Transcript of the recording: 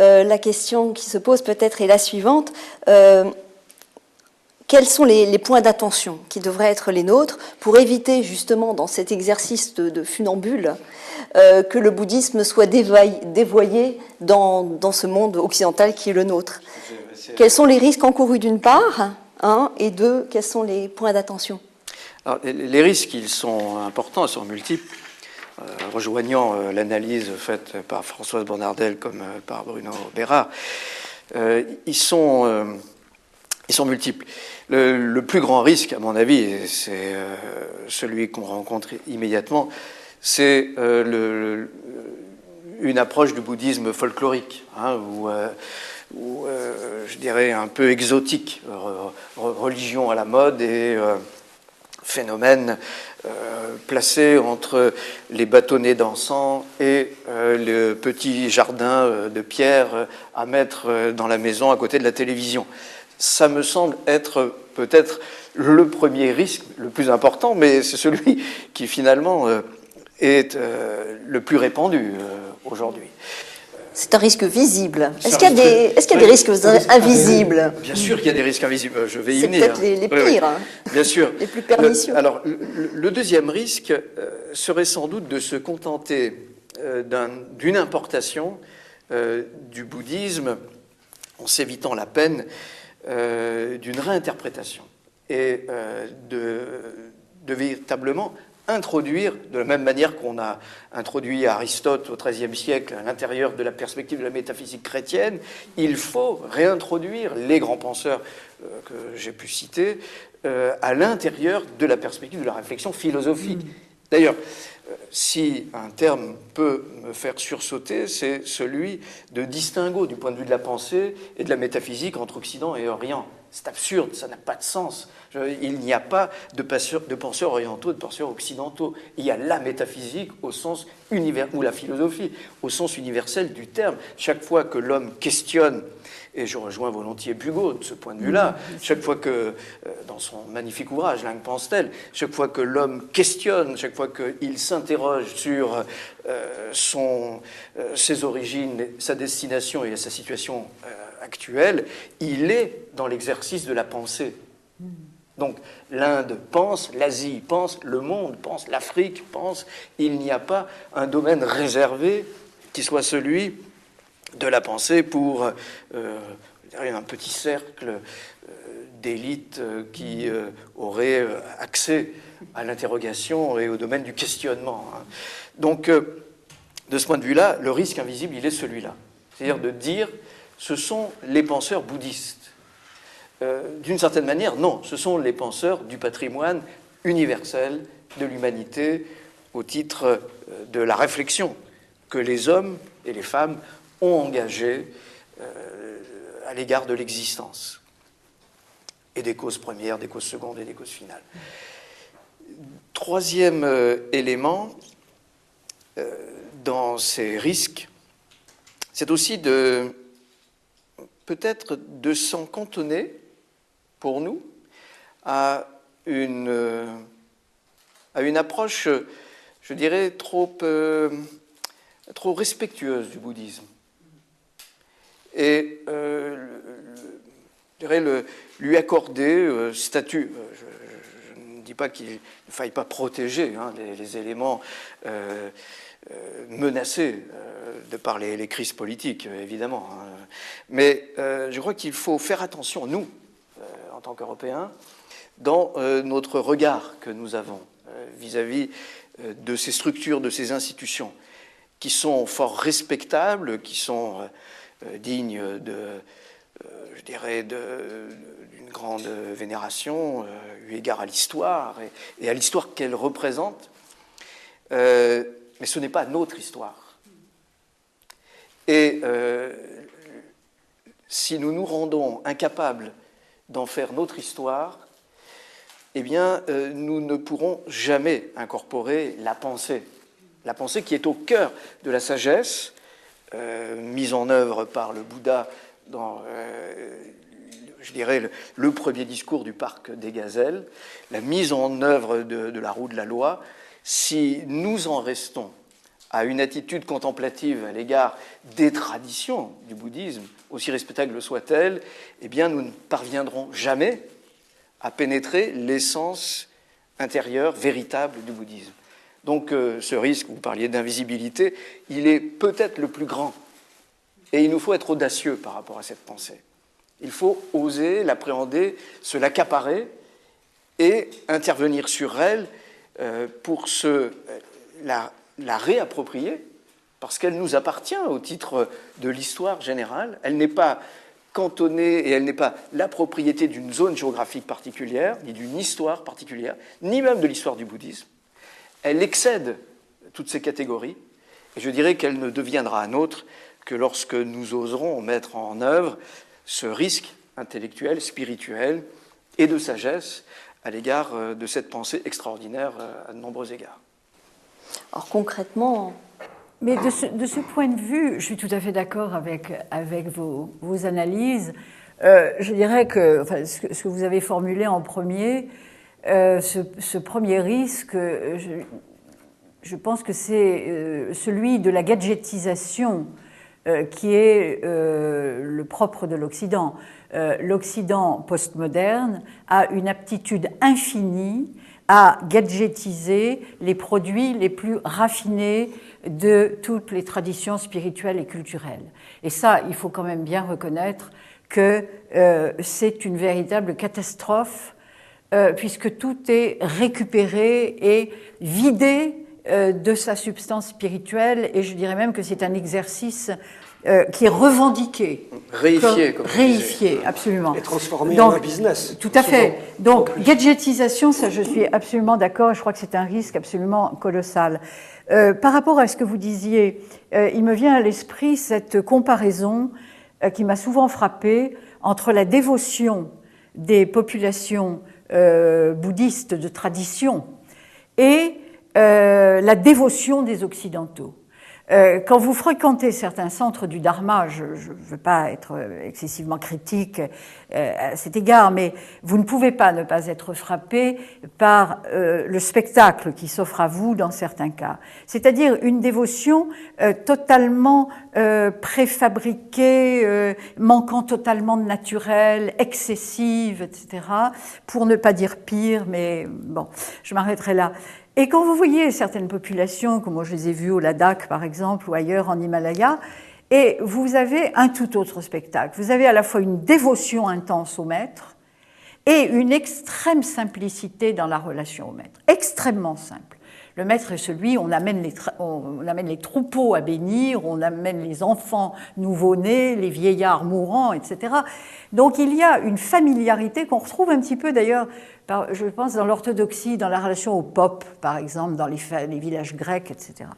la question qui se pose peut-être est la suivante. Quels sont les points d'attention qui devraient être les nôtres pour éviter justement dans cet exercice de funambule que le bouddhisme soit dévoyé dans ce monde occidental qui est le nôtre? Quels sont les risques encourus d'une part, et deux, quels sont les points d'attention? Alors, les risques, ils sont importants, ils sont multiples. Rejoignant l'analyse faite par Françoise Bonnardel comme par Bruno Bérard, ils sont multiples. Le plus grand risque, à mon avis, et c'est celui qu'on rencontre immédiatement, c'est une approche du bouddhisme folklorique, ou je dirais un peu exotique, religion à la mode et phénomène placé entre les bâtonnets d'encens et le petit jardin de pierre à mettre dans la maison à côté de la télévision. Ça me semble être peut-être le premier risque, le plus important, mais c'est celui qui finalement est le plus répandu aujourd'hui. C'est un risque visible. Est-ce qu'il y a des risques invisibles? Bien sûr qu'il y a des risques invisibles. Je vais y venir. C'est peut-être les pires. Oui. Bien sûr. Les plus pernicieux. Alors, le deuxième risque serait sans doute de se contenter d'une importation du bouddhisme en s'évitant la peine d'une réinterprétation et de véritablement introduire, de la même manière qu'on a introduit Aristote au XIIIe siècle à l'intérieur de la perspective de la métaphysique chrétienne, il faut réintroduire les grands penseurs que j'ai pu citer à l'intérieur de la perspective de la réflexion philosophique. D'ailleurs, si un terme peut me faire sursauter, c'est celui de distinguo du point de vue de la pensée et de la métaphysique entre Occident et Orient. C'est absurde, ça n'a pas de sens. Il n'y a pas de penseurs orientaux, de penseurs occidentaux. Il y a la métaphysique au sens ou la philosophie au sens universel du terme. Chaque fois que l'homme questionne, et je rejoins volontiers Bugeaud de ce point de vue-là, chaque fois que, dans son magnifique ouvrage, Langue pense-t-elle, chaque fois que l'homme questionne, chaque fois qu'il s'interroge sur ses origines, sa destination et sa situation actuelle, il est dans l'exercice de la pensée. Donc l'Inde pense, l'Asie pense, le monde pense, l'Afrique pense. Il n'y a pas un domaine réservé qui soit celui de la pensée pour un petit cercle d'élite qui aurait accès à l'interrogation et au domaine du questionnement. Donc, de ce point de vue-là, le risque invisible, il est celui-là. C'est-à-dire de dire, ce sont les penseurs bouddhistes. D'une certaine manière, non, ce sont les penseurs du patrimoine universel de l'humanité au titre de la réflexion que les hommes et les femmes ont engagé à l'égard de l'existence et des causes premières, des causes secondes et des causes finales. Troisième élément dans ces risques, c'est aussi peut-être de s'en cantonner pour nous à une approche, je dirais, trop respectueuse du bouddhisme. Et je dirais lui accorder statut. Je ne dis pas qu'il ne faille pas protéger les éléments menacés de par les crises politiques, évidemment. Mais je crois qu'il faut faire attention, nous, en tant qu'Européens, dans notre regard que nous avons vis-à-vis de ces structures, de ces institutions, qui sont fort respectables, qui sont dignes je dirais, d'une grande vénération, eu égard à l'histoire et à l'histoire qu'elle représente. Mais ce n'est pas notre histoire. Et si nous nous rendons incapables d'en faire notre histoire, eh bien, nous ne pourrons jamais incorporer la pensée qui est au cœur de la sagesse, mise en œuvre par le Bouddha dans, je dirais, le premier discours du parc des gazelles, la mise en œuvre de la roue de la loi. Si nous en restons à une attitude contemplative à l'égard des traditions du bouddhisme, aussi respectables soient-elles, eh bien, nous ne parviendrons jamais à pénétrer l'essence intérieure, véritable du bouddhisme. Donc, ce risque, vous parliez d'invisibilité, il est peut-être le plus grand. Et il nous faut être audacieux par rapport à cette pensée. Il faut oser l'appréhender, se l'accaparer et intervenir sur elle pour la réapproprier, parce qu'elle nous appartient au titre de l'histoire générale. Elle n'est pas cantonnée et elle n'est pas la propriété d'une zone géographique particulière, ni d'une histoire particulière, ni même de l'histoire du bouddhisme. Elle excède toutes ces catégories, et je dirais qu'elle ne deviendra nôtre que lorsque nous oserons mettre en œuvre ce risque intellectuel, spirituel et de sagesse à l'égard de cette pensée extraordinaire à de nombreux égards. Alors concrètement... Mais de ce point de vue, je suis tout à fait d'accord avec vos analyses. Je dirais que ce que vous avez formulé en premier, ce premier risque, je pense que c'est celui de la gadgetisation qui est le propre de l'Occident. L'Occident postmoderne a une aptitude infinie à gadgetiser les produits les plus raffinés de toutes les traditions spirituelles et culturelles. Et ça, il faut quand même bien reconnaître que c'est une véritable catastrophe, puisque tout est récupéré et vidé de sa substance spirituelle, et je dirais même que c'est un exercice qui est revendiqué. Réifié, comme réifié, absolument. Et transformé en un business. Tout à fait. Donc, gadgetisation, ça je suis absolument d'accord, je crois que c'est un risque absolument colossal. Par rapport à ce que vous disiez, il me vient à l'esprit cette comparaison qui m'a souvent frappée entre la dévotion des populations bouddhistes de tradition et la dévotion des Occidentaux. Quand vous fréquentez certains centres du Dharma, je ne veux pas être excessivement critique à cet égard, mais vous ne pouvez pas ne pas être frappé par le spectacle qui s'offre à vous dans certains cas. C'est-à-dire une dévotion totalement préfabriquée, manquant totalement de naturel, excessive, etc., pour ne pas dire pire, mais bon, je m'arrêterai là. Et quand vous voyez certaines populations, comme moi je les ai vues au Ladakh par exemple, ou ailleurs en Himalaya, et vous avez un tout autre spectacle. Vous avez à la fois une dévotion intense au maître et une extrême simplicité dans la relation au maître. Extrêmement simple. Le maître est celui, on amène les troupeaux à bénir, on amène les enfants nouveau-nés, les vieillards mourants, etc. Donc il y a une familiarité qu'on retrouve un petit peu d'ailleurs, je pense, dans l'orthodoxie, dans la relation au pop, par exemple, dans les villages grecs, etc.